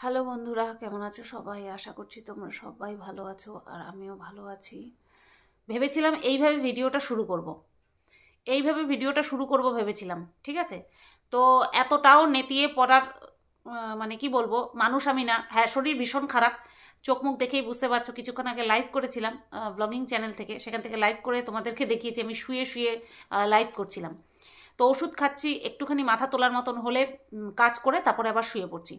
Hello বন্ধুরা, কেমন আছো সবাই? আশা করছি তোমরা সবাই ভালো আছো আর আমিও ভালো আছি। ভেবেছিলাম এইভাবে ভিডিওটা শুরু করব ভেবেছিলাম, ঠিক আছে? তো এতটাও নেতিয়ে পড়ার মানে কি বলবো, মানুষ আমি না। হ্যাঁ, শরীর ভীষণ খারাপ, চোখ মুখ দেখেই বুঝতে পারছো। কিছুক্ষণ আগে লাইভ করেছিলাম ব্লগিং চ্যানেল থেকে, সেখান থেকে লাইভ করে তোমাদেরকে দেখিয়েছি আমি শুয়ে শুয়ে লাইভ করছিলাম। তো ওষুধ খাচ্ছি, একটুখানি মাথা তোলার মতন হলে কাজ করে তারপরে আবার শুয়ে পড়ছি।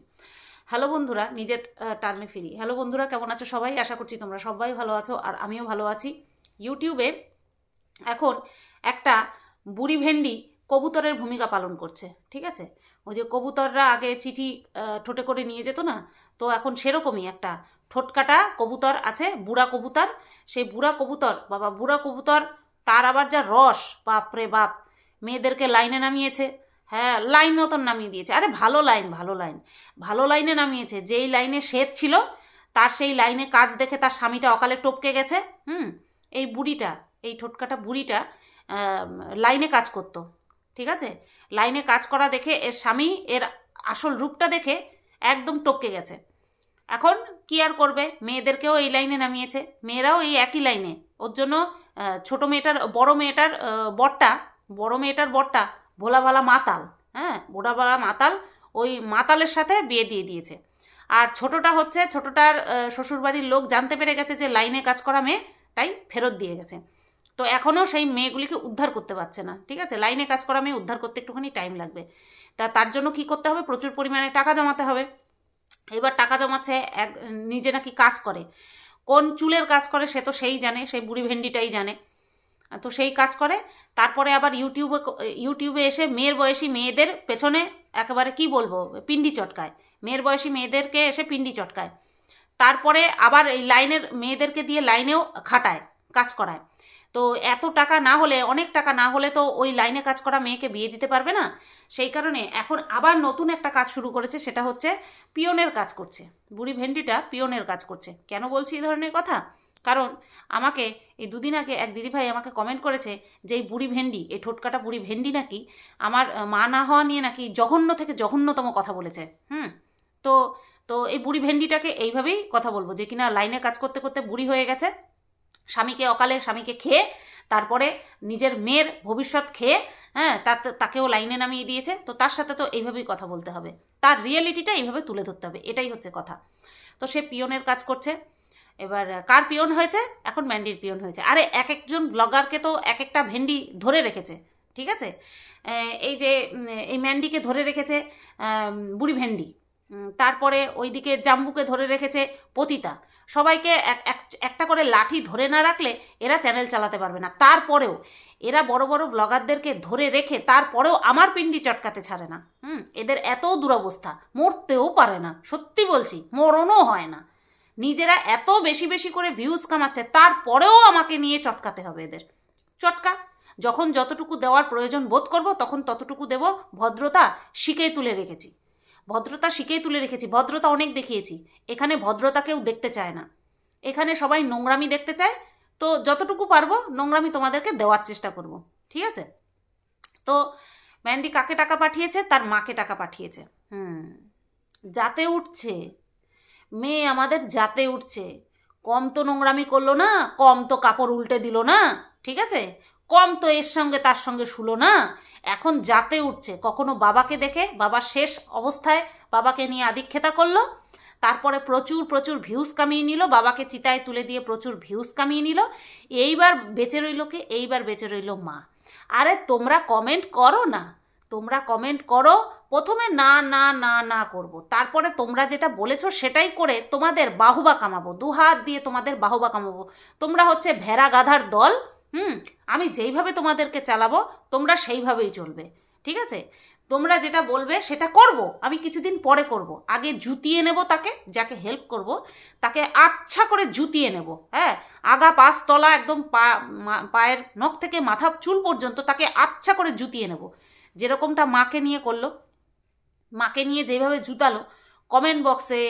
হ্যালো বন্ধুরা, নিজের টার্মে ফিরি। হ্যালো বন্ধুরা, কেমন আছো সবাই? আশা করছি তোমরা সবাই ভালো আছো আর আমিও ভালো আছি। ইউটিউবে এখন একটা বুড়ি ভেন্ডি কবুতরের ভূমিকা পালন করছে, ঠিক আছে? ওই যে কবুতররা আগে চিঠি ঠোঁটে করে নিয়ে যেত না, তো এখন সেরকমই একটা ঠোঁটকাটা কবুতর আছে, বুড়া কবুতর। সেই বুড়া কবুতর, বাবা বুড়া কবুতর, তার আবার যা রস, বাপ রে বাপ! মেয়েদেরকে লাইনে নামিয়েছে। হ্যাঁ, লাইন মতন নামিয়ে দিয়েছে। আরে ভালো লাইন, ভালো লাইন, ভালো লাইনে নামিয়েছে। যেই লাইনে শ্বেত ছিল, তার সেই লাইনে কাজ দেখে তার স্বামীটা অকালে টপকে গেছে। এই বুড়িটা, এই ঠোঁটকাটা বুড়িটা লাইনে কাজ করতো, ঠিক আছে? লাইনে কাজ করা দেখে এর স্বামী এর আসল রূপটা দেখে একদম টপকে গেছে। এখন কি আর করবে, মেয়েদেরকেও এই লাইনে নামিয়েছে, মেয়েরাও এই একই লাইনে। ওর জন্য ছোটো মেয়েটার বড় মেয়েটার বরটা ভোলা ভালা মাতাল। হ্যাঁ, ভোলা ভালা মাতাল, ওই মাতালের সাথে বিয়ে দিয়ে দিয়েছে। আর ছোটোটার শ্বশুরবাড়ির লোক জানতে পেরে গেছে যে লাইনে কাজ করা মেয়ে, তাই ফেরত দিয়ে গেছে। তো এখনও সেই মেয়েগুলিকে উদ্ধার করতে পারছে না, ঠিক আছে? লাইনে কাজ করা মেয়ে উদ্ধার করতে একটুখানি টাইম লাগবে। তার জন্য কি করতে হবে? প্রচুর পরিমাণে টাকা জমাতে হবে। এবার টাকা জমাচ্ছে, নিজে নাকি কাজ করে, কোন চুলের কাজ করে সে তো সেই জানে, সেই বুড়ি ভেন্ডিটাই জানে। তো সেই কাজ করে, তারপরে আবার ইউটিউবে এসে মেয়ের বয়সী মেয়েদের পেছনে একেবারে কি বলবো, পিন্ডি চটকায়। মেয়ের বয়সী মেয়েদেরকে এসে পিন্ডি চটকায়। তারপরে আবার এই লাইনের মেয়েদেরকে দিয়ে লাইনেও খাটায়, কাজ করায়। তো এত টাকা না হলে, অনেক টাকা না হলে তো ওই লাইনে কাজ করা মেয়েকে বিয়ে দিতে পারবে না। সেই কারণে এখন আবার নতুন একটা কাজ শুরু করেছে, সেটা হচ্ছে পিয়নের কাজ করছে। বুড়ি ভেন্ডিটা পিয়নের কাজ করছে। কেন বলছি এই ধরনের কথা? কারণ আমাকে এই দুদিন আগে এক দিদিভাই আমাকে কমেন্ট করেছে যে এই বুড়ি ভেন্ডি, এই ঠোঁটকাটা বুড়ি ভেন্ডি নাকি আমার মা না হওয়া নিয়ে নাকি জঘন্য থেকে জঘন্যতম কথা বলেছে। তো তো এই বুড়ি ভেন্ডিটাকে এইভাবেই কথা বলবো, যে কিনা লাইনে কাজ করতে করতে বুড়ি হয়ে গেছে, স্বামীকে খেয়ে, তারপরে নিজের মেয়ের ভবিষ্যৎ খেয়ে, হ্যাঁ, তাকেও লাইনে নামিয়ে দিয়েছে। তো তার সাথে তো এইভাবেই কথা বলতে হবে, তার রিয়েলিটিটা এইভাবে তুলে ধরতে হবে, এটাই হচ্ছে কথা। তো সে পিয়নের কাজ করছে। এবার কার পিয়ন হয়েছে? এখন ম্যান্ডির পিয়ন হয়েছে। আরে এক একজন ব্লগারকে তো এক একটা ভেন্ডি ধরে রেখেছে, ঠিক আছে? এই যে এই ম্যান্ডিকে ধরে রেখেছে বুড়ি ভেন্ডি, তারপরে ওইদিকে জাম্বুকে ধরে রেখেছে পতিতা। সবাইকে একটা করে লাঠি ধরে না রাখলে এরা চ্যানেল চালাতে পারবে না। তারপরেও এরা বড় বড় ব্লগারদেরকে ধরে রেখে তারপরেও আমার পিন্ডি চটকাতে ছাড়ে না। এদের এত দুরবস্থা, মরতেও পারে না, সত্যি বলছি, মরণও হয় না। নিজেরা এত বেশি বেশি করে ভিউজ কামাচ্ছে, তারপরেও আমাকে নিয়ে চটকাতে হবে এদের। চটকা, যখন যতটুকু দেওয়ার প্রয়োজন বোধ করব তখন ততটুকু দেব। ভদ্রতা শিখেই তুলে রেখেছি, ভদ্রতা অনেক দেখিয়েছি। এখানে ভদ্রতা কেউ দেখতে চায় না, এখানে সবাই নোংরামি দেখতে চায়। তো যতটুকু পারবো নোংরামি তোমাদেরকে দেওয়ার চেষ্টা করব, ঠিক আছে? তো ম্যান্ডি কাকে টাকা পাঠিয়েছে? তার মাকে টাকা পাঠিয়েছে। যাতে উঠছে মেয়ে আমাদের, যাতে উঠছে। কম তো নোংরামি করলো না, কম তো কাপড় উল্টে দিল না, ঠিক আছে? কম তো এর সঙ্গে তার সঙ্গে শুলো না। এখন যাতে উঠছে। কখনো বাবাকে দেখে, বাবার শেষ অবস্থায় বাবাকে নিয়ে আদিক্ষেতা করলো, তারপরে প্রচুর প্রচুর ভিউজ কামিয়ে নিল, বাবাকে চিতায় তুলে দিয়ে প্রচুর ভিউজ কামিয়ে নিল। এইবার বেঁচে রইল কে? এইবার বেঁচে রইল মা। আরে তোমরা কমেন্ট করো না, তোমরা কমেন্ট করো। প্রথমে না না না না করব, তারপরে তোমরা যেটা বলেছো সেটাই করে তোমাদের বাহুবা কামাবো, দুহাত দিয়ে তোমাদের বাহুবা কামাবো। তোমরা হচ্ছে ভেড়া গাধার দল। আমি যেইভাবে তোমাদেরকে চালাবো তোমরা সেইভাবেই চলবে, ঠিক আছে? তোমরা যেটা বলবে সেটা করব, আমি কিছুদিন পরে করব। আগে জুতিয়ে নেব তাকে, যাকে হেল্প করব তাকে আচ্ছা করে জুতিয়ে নেব। হ্যাঁ, আগা পাশ তলা একদম পায়ের নখ থেকে মাথা চুল পর্যন্ত তাকে আচ্ছা করে জুতিয়ে নেব। যেরকমটা মাকে নিয়ে করলো, মাকে নিয়ে যেভাবে জুতালো, কমেন্ট বক্সে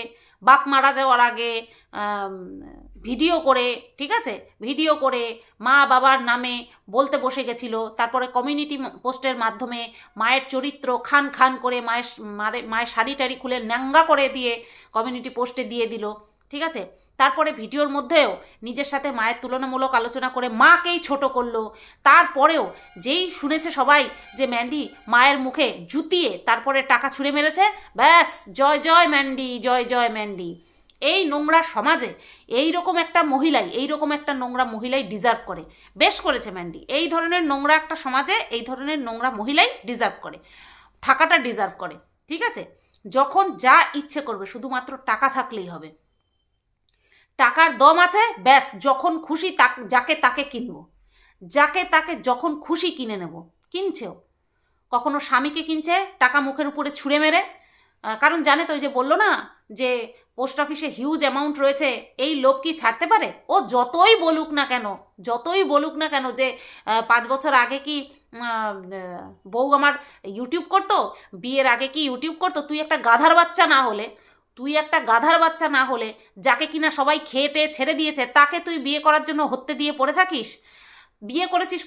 বাপ মারা যাওয়ার আগে ভিডিও করে, ঠিক আছে, ভিডিও করে মা বাবার নামে বলতে বসে গেছিল। তারপরে কমিউনিটি পোস্টের মাধ্যমে মায়ের চরিত্র খান খান করে মায়ের শাড়ি টাড়ি খুলে ন্যাঙ্গা করে দিয়ে কমিউনিটি পোস্টে দিয়ে দিল, ঠিক আছে। তারপরে ভিডিওর মধ্যেও নিজের সাথে মায়ের তুলনামূলক আলোচনা করে মাকেই ছোট করলো। তারপরেও যেই শুনেছে সবাই যে ম্যান্ডি মায়ের মুখে জুতিয়ে তারপরে টাকা ছুঁড়ে মেরেছে, ব্যাস জয় জয় ম্যান্ডি, জয় জয় ম্যান্ডি। এই নোংরা সমাজে এইরকম একটা নোংরা মহিলাই ডিজার্ভ করে। বেশ করেছে ম্যান্ডি, এই ধরনের নোংরা একটা সমাজে এই ধরনের নোংরা মহিলাই ডিজার্ভ করে, থাকাটা ডিজার্ভ করে, ঠিক আছে। যখন যা ইচ্ছে করবে, শুধুমাত্র টাকা থাকলেই হবে, টাকার দম আছে, ব্যাস যখন খুশি যাকে তাকে কিনবো, যাকে তাকে যখন খুশি কিনে নেব। কিনছেও, কখনো স্বামীকে কিনছে টাকা মুখের উপরে ছুঁড়ে মেরে, কারণ জানে তো, ওই যে বললো না যে পোস্ট অফিসে হিউজ অ্যামাউন্ট রয়েছে, এই লোক কি ছাড়তে পারে? ও যতই বলুক না কেন যে 5 বছর আগে কি বউ আমার ইউটিউব করতো, বিয়ের আগে কি ইউটিউব করতো, তুই একটা গাধার বাচ্চা না হলে যাকে কিনা সবাই খেয়ে টেয়ে ছেড়ে দিয়েছে, তাকে তুই বিয়ে করার জন্য হত্যে দিয়ে পড়ে থাকিস? বিয়ে করেছিস,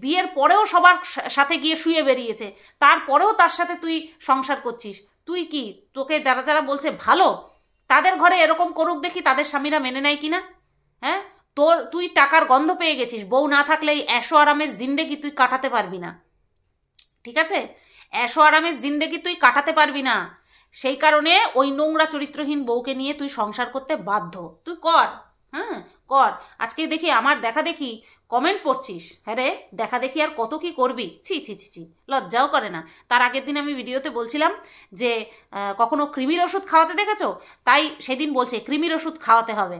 বিয়ের পরেও সবার সাথে গিয়ে শুয়ে বেরিয়েছে, তারপরেও তার সাথে তুই সংসার করছিস। তুই কি, তোকে যারা যারা বলছে ভালো, তাদের ঘরে এরকম করুক দেখি, তাদের স্বামীরা মেনে নেয় কিনা? হ্যাঁ, তুই টাকার গন্ধ পেয়ে গেছিস, বউ না থাকলে এই ऐशो আরামের জিন্দেগি তুই কাটাতে পারবি না, ঠিক আছে। ऐशो আরামের জিন্দেগি তুই কাটাতে পারবি না, সেই কারণে ওই নোংরা চরিত্রহীন বউকে নিয়ে তুই সংসার করতে বাধ্য। তুই কর, হ্যাঁ কর। আজকে দেখি আমার দেখা দেখি কমেন্ট পড়ছিস, হ্যাঁ রে, দেখা দেখি আর কত কি করবি, ছি ছি ছি ছি, লজ্জাও করে না। তার আগের দিন আমি ভিডিওতে বলছিলাম যে কখনো কৃমির ওষুধ খাওয়াতে দেখেছো, তাই সেদিন বলছে কৃমির ওষুধ খাওয়াতে হবে।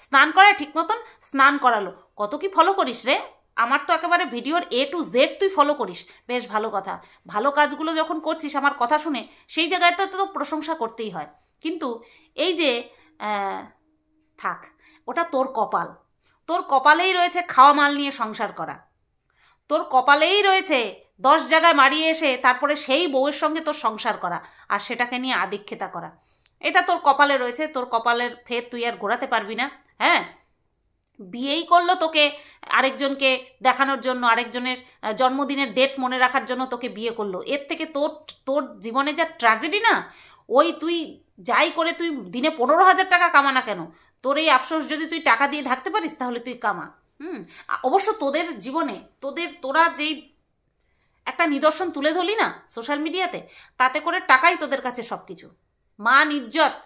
স্নান করায় ঠিক মতন স্নান করালো, কত কি ফলো করিস রে? আমার তো একেবারে ভিডিওর A to Z তুই ফলো করিস, বেশ ভালো কথা। ভালো কাজগুলো যখন করছিস আমার কথা শুনে, সেই জায়গায় তো প্রশংসা করতেই হয়। কিন্তু এই যে থাক, ওটা তোর কপালেই রয়েছে খাওয়া মাল নিয়ে সংসার করা, তোর কপালেই রয়েছে 10 জায়গায় মারিয়ে এসে তারপরে সেই বউয়ের সঙ্গে তোর সংসার করা, আর সেটাকে নিয়ে আদিক্ষেতা করা। এটা তোর কপালে রয়েছে, তোর কপালের ফের তুই আর ঘোরাতে পারবি না। হ্যাঁ, বিয়েই করলো তোকে আরেকজনকে দেখানোর জন্য, আরেকজনের জন্মদিনের ডেট মনে রাখার জন্য তোকে বিয়ে করলো। এর থেকে তোর জীবনে যা ট্র্যাজেডি না, ওই তুই যাই করে তুই দিনে 15,000 টাকা কামা না কেন, তোর এই আফসোস যদি তুই টাকা দিয়ে ঢাকতে পারিস তাহলে তুই কামা। অবশ্য তোদের জীবনে তোরা যেই একটা নিদর্শন তুলে ধরলি না সোশ্যাল মিডিয়াতে, তাতে করে টাকাই তোদের কাছে সব কিছু। মান ইজ্জত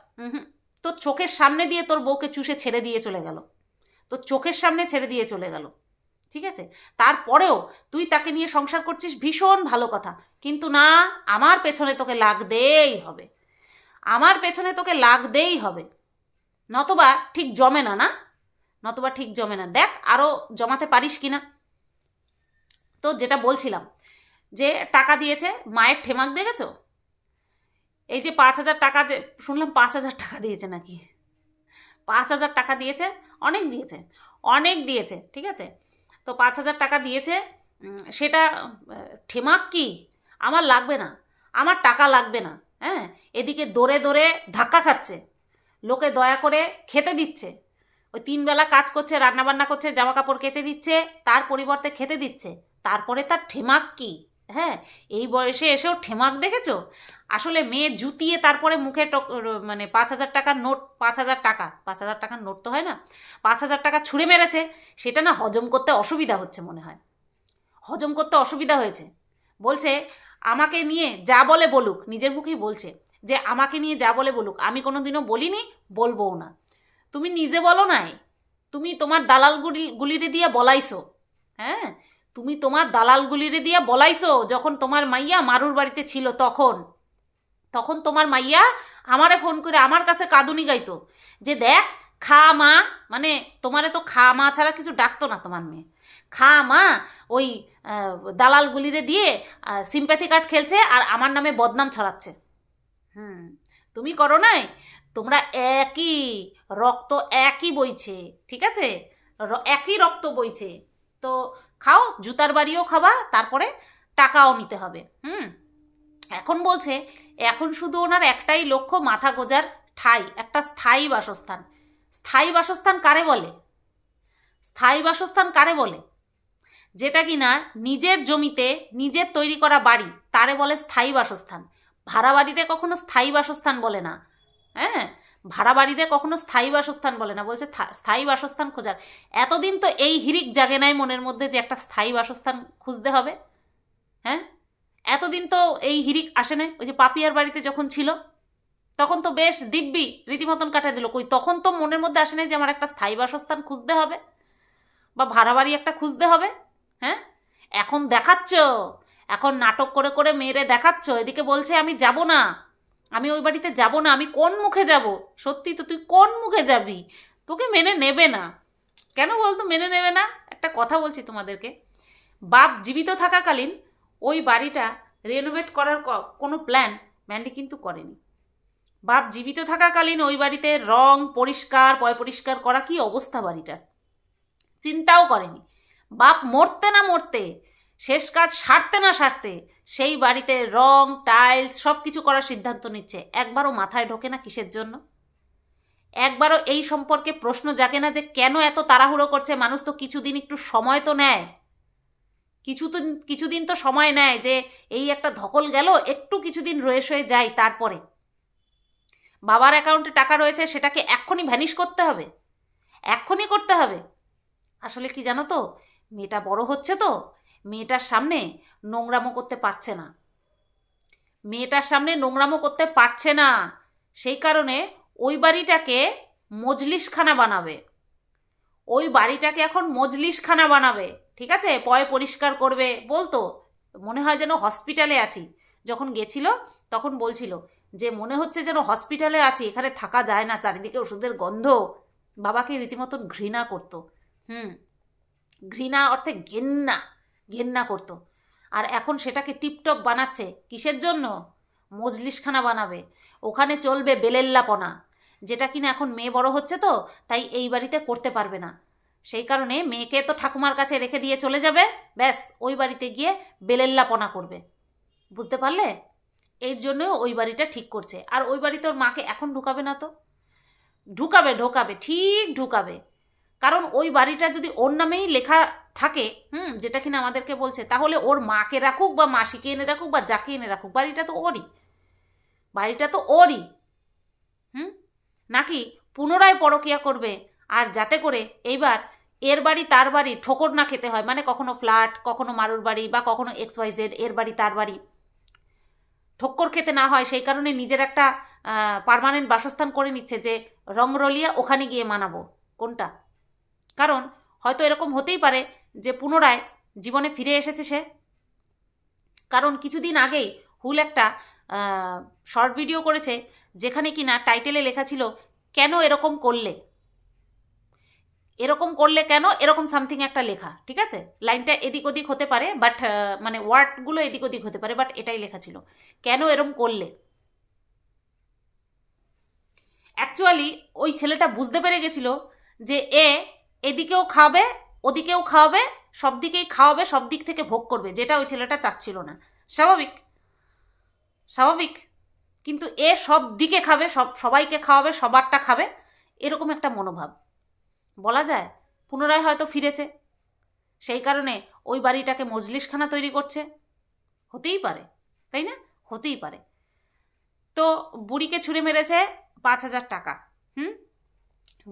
তোর চোখের সামনে দিয়ে তোর বউকে চুষে ছেড়ে দিয়ে চলে গেল, তোর চোখের সামনে ছেড়ে দিয়ে চলে গেল, ঠিক আছে। তারপরেও তুই তাকে নিয়ে সংসার করছিস, ভীষণ ভালো কথা। কিন্তু না, আমার পেছনে তোকে লাগতেই হবে, নতবা ঠিক জমে না, দেখ আরও জমাতে পারিস কিনা। তো যেটা বলছিলাম, যে টাকা দিয়েছে, মায়ের ঠেমাক দেখেছো? এই যে 5,000 টাকা, যে শুনলাম 5,000 টাকা দিয়েছে নাকি, 5,000 টাকা দিয়েছে, অনেক দিয়েছে, ঠিক আছে। তো 5,000 টাকা দিয়েছে, সেটা ঠেমাক কি? আমার লাগবে না, আমার টাকা লাগবে না। হ্যাঁ, এদিকে দৌড়ে দৌড়ে ধাক্কা খাচ্ছে, লোকে দয়া করে খেতে দিচ্ছে, ওই 3 বেলা কাজ করছে, রান্নাবান্না করছে, জামা কাপড় কেচে দিচ্ছে, তার পরিবর্তে খেতে দিচ্ছে, তারপরে তার ঠেমাক কি? হ্যাঁ, এই বয়সে এসেও ঠেমাক দেখেছো? আসলে মেয়ে জুতিয়ে তারপরে মুখে মানে 5,000 টাকার নোট, 5,000 টাকার নোট তো হয় না, 5,000 টাকা ছুঁড়ে মেরেছে। সেটা না হজম করতে অসুবিধা হচ্ছে, মনে হয় হজম করতে অসুবিধা হয়েছে। বলছে আমাকে নিয়ে যা বলে বলুক, নিজের মুখেই বলছে যে আমাকে নিয়ে যা বলে বলুক, আমি কোনো দিনও বলিনি, বলবও না। তুমি নিজে বলো নাই, তুমি তোমার দালালগুলিরে দিয়ে বলাইছো। হ্যাঁ, তুমি তোমার দালালগুলিরে দিয়ে বলাইছো, যখন তোমার মাইয়া মারুর বাড়িতে ছিল, তখন তোমার মাইয়া আমারে ফোন করে আমার কাছে কাঁদুনি গাইতো যে দেখ খা মা, মানে তোমারে তো খা মা ছাড়া কিছু ডাকতো না তোমার মেয়ে, খা মা, ওই দালালগুলিরে দিয়ে সিম্প্যাথি কার্ড খেলছে আর আমার নামে বদনাম ছড়াচ্ছে। তুমি করো নাই, তোমরা একই রক্ত, একই বইছে, ঠিক আছে, একই রক্ত বইছে। তো খাও, জুতার বাড়িও খাবা, তারপরে টাকাও নিতে হবে। এখন বলছে এখন শুধু ওনার একটাই লক্ষ্য, মাথা গোজার ঠাঁই, একটা স্থায়ী বাসস্থান। স্থায়ী বাসস্থান কারে বলে? স্থায়ী বাসস্থান কারে বলে? যেটা কিনা নিজের জমিতে নিজের তৈরি করা বাড়ি, তারে বলে স্থায়ী বাসস্থান। ভাড়া বাড়িতে কখনো স্থায়ী বাসস্থান বলে না। হ্যাঁ, ভাড়া বাড়িতে কখনো স্থায়ী বাসস্থান বলে না, বলছে স্থায়ী বাসস্থান খোঁজার। এতদিন তো এই হিড়িক জাগে নাই মনের মধ্যে যে একটা স্থায়ী বাসস্থান খুঁজতে হবে। হ্যাঁ, এতদিন তো এই হিড়িক আসে নাই। ওই যে পাপিয়ার বাড়িতে যখন ছিল তখন তো বেশ দিব্যি রীতিমতন কাটাই দিল। কই তখন তো মনের মধ্যে আসে নাই যে আমার একটা স্থায়ী বাসস্থান খুঁজতে হবে বা ভাড়া বাড়ি একটা খুঁজতে হবে। হ্যাঁ, এখন দেখাচ্ছ, এখন নাটক করে করে মেয়েরে দেখাচ্ছ। এদিকে বলছে আমি যাব না, আমি ওই বাড়িতে যাব না। আমি কোন মুখে যাব? সত্যি তো, তুই কোন মুখে যাবি? তোকে মেনে নেবে না। কেন বলতো মেনে নেবে না? একটা কথা বলছি তোমাদেরকে, বাপ জীবিত থাকাকালীন ওই বাড়িটা রেনোভেট করার কোনো প্ল্যান ম্যান্ডি কিন্তু করেনি। বাপ জীবিত থাকাকালীন ওই বাড়িতে রং পরিষ্কার পরিষ্কার করা কি অবস্থা বাড়িটার, চিন্তাও করেনি। বাপ মরতে না মরতে, শেষ কাজ সারতে না সারতে সেই বাড়িতে রং টাইলস সব কিছু করার সিদ্ধান্ত নিচ্ছে। একবারও মাথায় ঢোকে না কিসের জন্য? একবারও এই সম্পর্কে প্রশ্ন জাগে না যে কেন এত তাড়াহুড়ো করছে? মানুষ তো কিছুদিন একটু সময় তো নেয়, কিছুদিন তো সময় নেয় যে এই একটা ধকল গেল, একটু কিছুদিন রয়ে সয়ে যাই, তারপরে বাবার অ্যাকাউন্টে টাকা রয়েছে সেটাকে এক্ষুনি ভ্যানিশ করতে হবে, এক্ষুনি করতে হবে। আসলে কি জানো তো, মেয়েটা বড় হচ্ছে তো, মেয়েটার সামনে নোংরামো করতে পারছে না, মেয়েটার সামনে নোংরামো করতে পারছে না। সেই কারণে ওই বাড়িটাকে মজলিসখানা বানাবে, ওই বাড়িটাকে এখন মজলিসখানা বানাবে। ঠিক আছে, পরিষ্কার করবে। বলতো মনে হয় যেন হসপিটালে আছি। যখন গেছিল তখন বলছিল যে মনে হচ্ছে যেন হসপিটালে আছি, এখানে থাকা যায় না, চারিদিকে ওষুধের গন্ধ। বাবাকে রীতিমতন ঘৃণা করতো। ঘৃণা অর্থে ঘেন্না, ঘেন্না করতো। আর এখন সেটাকে টিপটপ বানাচ্ছে। কিসের জন্য? মজলিসখানা বানাবে, ওখানে চলবে বেলেল্লাপনা, যেটা কিনা এখন মেয়ে বড় হচ্ছে তো তাই এই বাড়িতে করতে পারবে না। সেই কারণে মেয়েকে তো ঠাকুমার কাছে রেখে দিয়ে চলে যাবে, ব্যাস ওই বাড়িতে গিয়ে বেলেল্লাপনা করবে। বুঝতে পারলে? এর জন্য ওই বাড়িটা ঠিক করছে। আর ওই বাড়িতে ওর মাকে এখন ঢুকাবে না তো? ঢুকাবে, ঠিক ঢুকাবে। কারণ ওই বাড়িটা যদি ওর নামেই লেখা থাকে, যেটা কিনা আমাদেরকে বলছে, তাহলে ওর মাকে রাখুক বা মাসিকে এনে রাখুক বা যাকে এনে রাখুক, বাড়িটা তো ওরই, বাড়িটা তো ওরই। নাকি পুনরায় পরকিয়া করবে, আর যাতে করে এইবার এর বাড়ি তার বাড়ি ঠোকর না খেতে হয়। মানে কখনো ফ্ল্যাট, কখনো মারুর বাড়ি, বা কখনো XYZ, এর বাড়ি তার বাড়ি ঠক্কর খেতে না হয়, সেই কারণে নিজের একটা পার্মানেন্ট বাসস্থান করে নিচ্ছে যে রংরলিয়া ওখানে গিয়ে মানাবো। কোনটা? কারণ হয়তো এরকম হতেই পারে যে পুনরায় জীবনে ফিরে এসেছে সে। কারণ কিছুদিন আগেই হুল একটা শর্ট ভিডিও করেছে যেখানে কিনা টাইটেলে লেখা ছিল কেন এরকম করলে, এরকম করলে কেন, এরকম সামথিং একটা লেখা। ঠিক আছে, লাইনটা এদিক ওদিক হতে পারে, বাট মানে ওয়ার্ডগুলো এদিক ওদিক হতে পারে, বাট এটাই লেখা ছিল কেন এরকম করলে। অ্যাকচুয়ালি ওই ছেলেটা বুঝতে পেরে গেছিল যে এদিকেও খাবে, ওদিকেও খাওয়াবে, সব দিকেই খাওয়াবে, সব দিক থেকে ভোগ করবে, যেটা ওই ছেলেটা চাচ্ছিল না। স্বাভাবিক, স্বাভাবিক। কিন্তু সব দিকে খাবে, সবাইকে খাওয়াবে, সবারটা খাবে, এরকম একটা মনোভাব। বলা যায় পুনরায় হয়তো ফিরেছে, সেই কারণে ওই বাড়িটাকে মজলিসখানা তৈরি করছে। হতেই পারে, তাই না? হতেই পারে। তো বুড়িকে ছুঁড়ে মেরেছে 5,000 টাকা।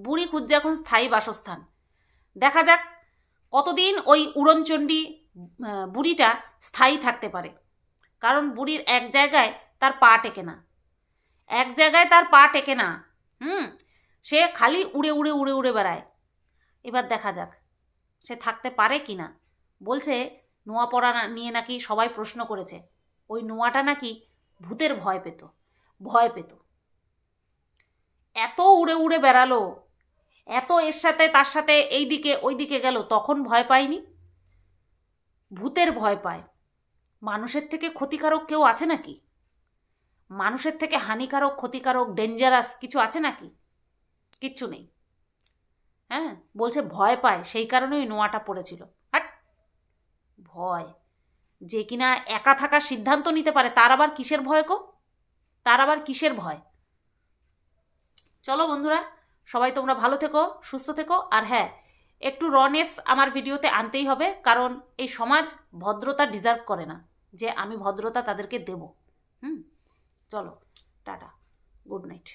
বুড়ি খুঁজছে এখন স্থায়ী বাসস্থান। দেখা যাক কতদিন ওই উড়নচণ্ডী বুড়িটা স্থায়ী থাকতে পারে। কারণ বুড়ির এক জায়গায় তার পা টেকে না, এক জায়গায় তার পা টেকে না। সে খালি উড়ে উড়ে উড়ে উড়ে বেড়ায়। এবার দেখা যাক সে থাকতে পারে কি না। বলছে নোয়া পড়া নিয়ে নাকি সবাই প্রশ্ন করেছে, ওই নোয়াটা নাকি ভূতের ভয় পেত, ভয় পেত। এত উড়ে উড়ে বেড়ালো, এত এর সাথে তার সাথে এই দিকে ওই দিকে গেল, তখন ভয় পায়নি। ভূতের ভয় পায়। মানুষের থেকে ক্ষতিকারক কেউ আছে নাকি? মানুষের থেকে হানিকারক, ক্ষতিকারক, ডেঞ্জারাস কিছু আছে নাকি? কিচ্ছু নেই। হ্যাঁ, বলছে ভয় পায়, সেই কারণে ওই নোয়াটা পড়েছিল। হাট, ভয়! যে কিনা একা থাকার সিদ্ধান্ত নিতে পারে, তার আবার কিসের ভয় গো? তার আবার কিসের ভয়? চলো বন্ধুরা, সবাই তোমরা ভালো থেকো, সুস্থ থেকো। আর হ্যাঁ, একটু রনেস আমার ভিডিওতে আনতেই হবে, কারণ এই সমাজ ভদ্রতা ডিজার্ভ করে না যে আমি ভদ্রতা তাদেরকে দেব। চলো, টাটা, গুড নাইট।